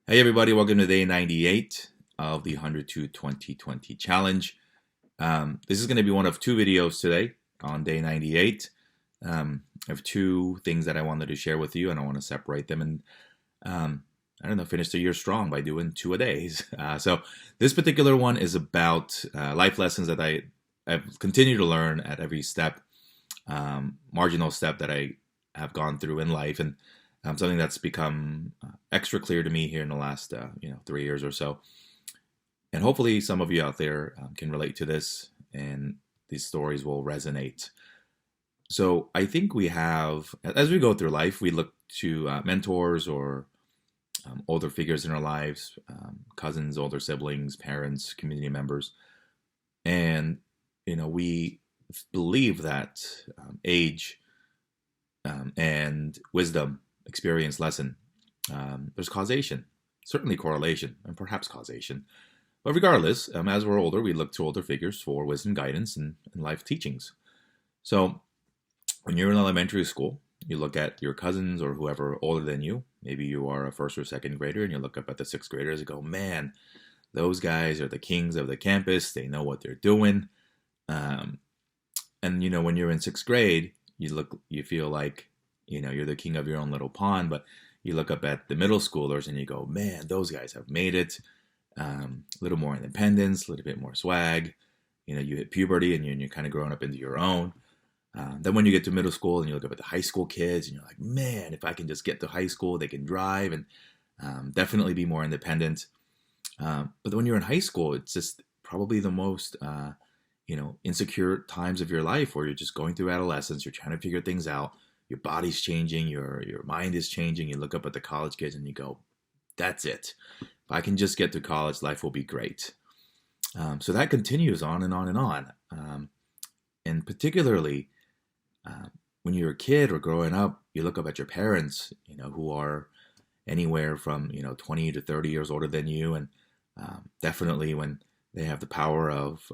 Hey everybody, welcome to day 98 of the 100 to 2020 challenge. This is going to be one of two videos today on day 98. I have two things that I wanted to share with you, and I want to separate them and I don't know, finish the year strong by doing two a days. So this particular one is about life lessons that I've continued to learn at every step, marginal step that I have gone through in life, and something that's become extra clear to me here in the last 3 years or so. And hopefully some of you out there can relate to this, and these stories will resonate. So I think we have, as we go through life, we look to mentors or older figures in our lives, cousins, older siblings, parents, community members, and we believe that age and wisdom, experience, lesson, there's causation, certainly correlation, and perhaps causation. But regardless, as we're older, we look to older figures for wisdom, guidance, and life teachings. So when you're in elementary school, you look at your cousins or whoever older than you. Maybe you are a first or second grader, and you look up at the sixth graders and go, man, those guys are the kings of the campus. They know what they're doing. And when you're in sixth grade, you feel like, you're the king of your own little pond. But you look up at the middle schoolers and you go, man, those guys have made it. A little more independence, a little bit more swag. You hit puberty and you're kind of growing up into your own. Then when you get to middle school and you look up at the high school kids and you're like, man, if I can just get to high school, they can drive and definitely be more independent. But when you're in high school, it's just probably the most, insecure times of your life where you're just going through adolescence. You're trying to figure things out. Your body's changing. Your mind is changing. You look up at the college kids and you go, that's it. If I can just get to college, life will be great. So that continues on and on and on. And particularly, when you're a kid or growing up, you look up at your parents, who are anywhere from 20 to 30 years older than you, and definitely when they have the power of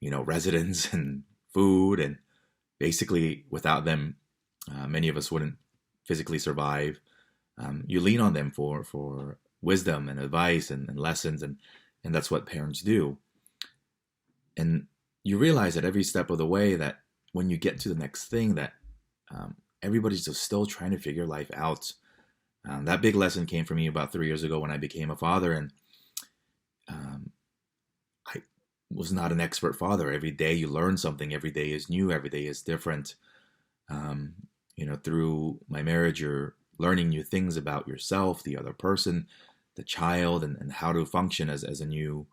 residence and food, and basically without them, many of us wouldn't physically survive. You lean on them for wisdom and advice and lessons, and that's what parents do. And you realize at every step of the way that when you get to the next thing, that everybody's just still trying to figure life out. That big lesson came for me about 3 years ago when I became a father, and I was not an expert father. Every day you learn something. Every day is new. Every day is different. Through my marriage, you're learning new things about yourself, the other person, the child, and how to function as a new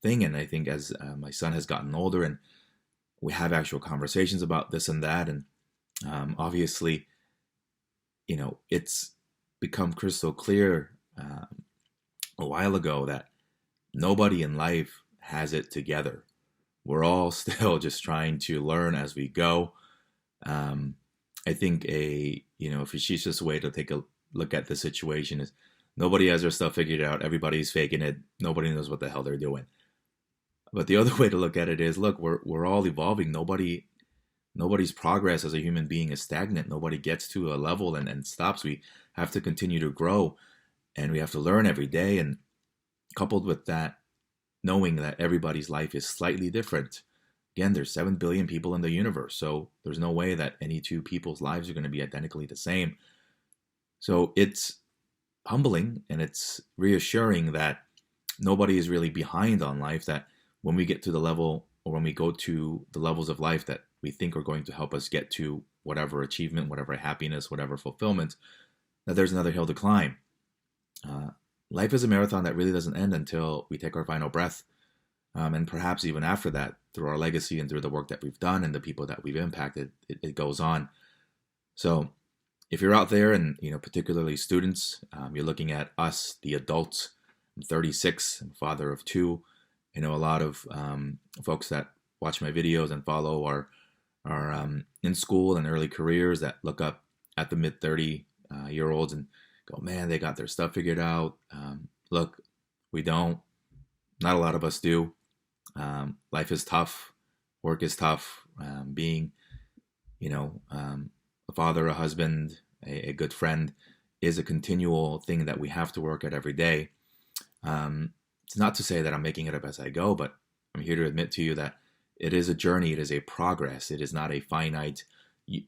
thing. And I think as my son has gotten older and we have actual conversations about this and that, and obviously, it's become crystal clear a while ago that nobody in life has it together. We're all still just trying to learn as we go. I think a facetious way to take a look at the situation is nobody has their stuff figured out. Everybody's faking it. Nobody knows what the hell they're doing. But the other way to look at it is, look, we're all evolving. Nobody's progress as a human being is stagnant. Nobody gets to a level and stops. We have to continue to grow, and we have to learn every day. And coupled with that, knowing that everybody's life is slightly different. Again, there's 7 billion people in the universe, so there's no way that any two people's lives are going to be identically the same. So it's humbling and it's reassuring that nobody is really behind on life, that when we get to the level, or when we go to the levels of life that we think are going to help us get to whatever achievement, whatever happiness, whatever fulfillment, that there's another hill to climb. Life is a marathon that really doesn't end until we take our final breath. And perhaps even after that, through our legacy and through the work that we've done and the people that we've impacted, it goes on. So if you're out there and, particularly students, you're looking at us, the adults. I'm 36, I'm father of two. I know a lot of folks that watch my videos and follow are in school and early careers, that look up at the mid 30 year olds and go, man, they got their stuff figured out. Look, we don't. Not a lot of us do. Life is tough. Work is tough. Being, a father, a husband, a good friend is a continual thing that we have to work at every day. It's not to say that I'm making it up as I go, but I'm here to admit to you that it is a journey. It is a progress. It is not a finite.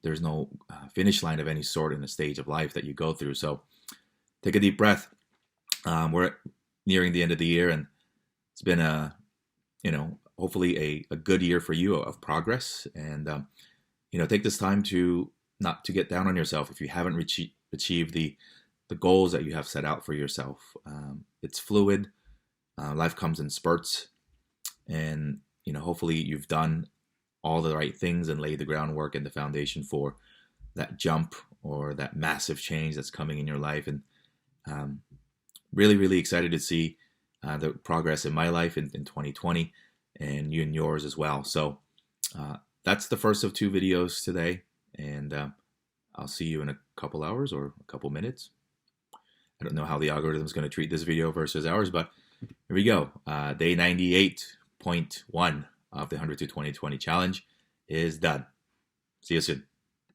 There's no finish line of any sort in a stage of life that you go through. So take a deep breath. We're nearing the end of the year, and it's been hopefully a good year for you of progress. And take this time to not to get down on yourself if you haven't achieved the goals that you have set out for yourself. It's fluid. Life comes in spurts, and hopefully you've done all the right things and laid the groundwork and the foundation for that jump or that massive change that's coming in your life. And really, really excited to see the progress in my life in 2020 and you and yours as well. So that's the first of 2 videos today, and I'll see you in a couple hours or a couple minutes. I don't know how the algorithm is going to treat this video versus ours, but here we go. Day 98.1 of the 100 to 2020 challenge is done. See you soon.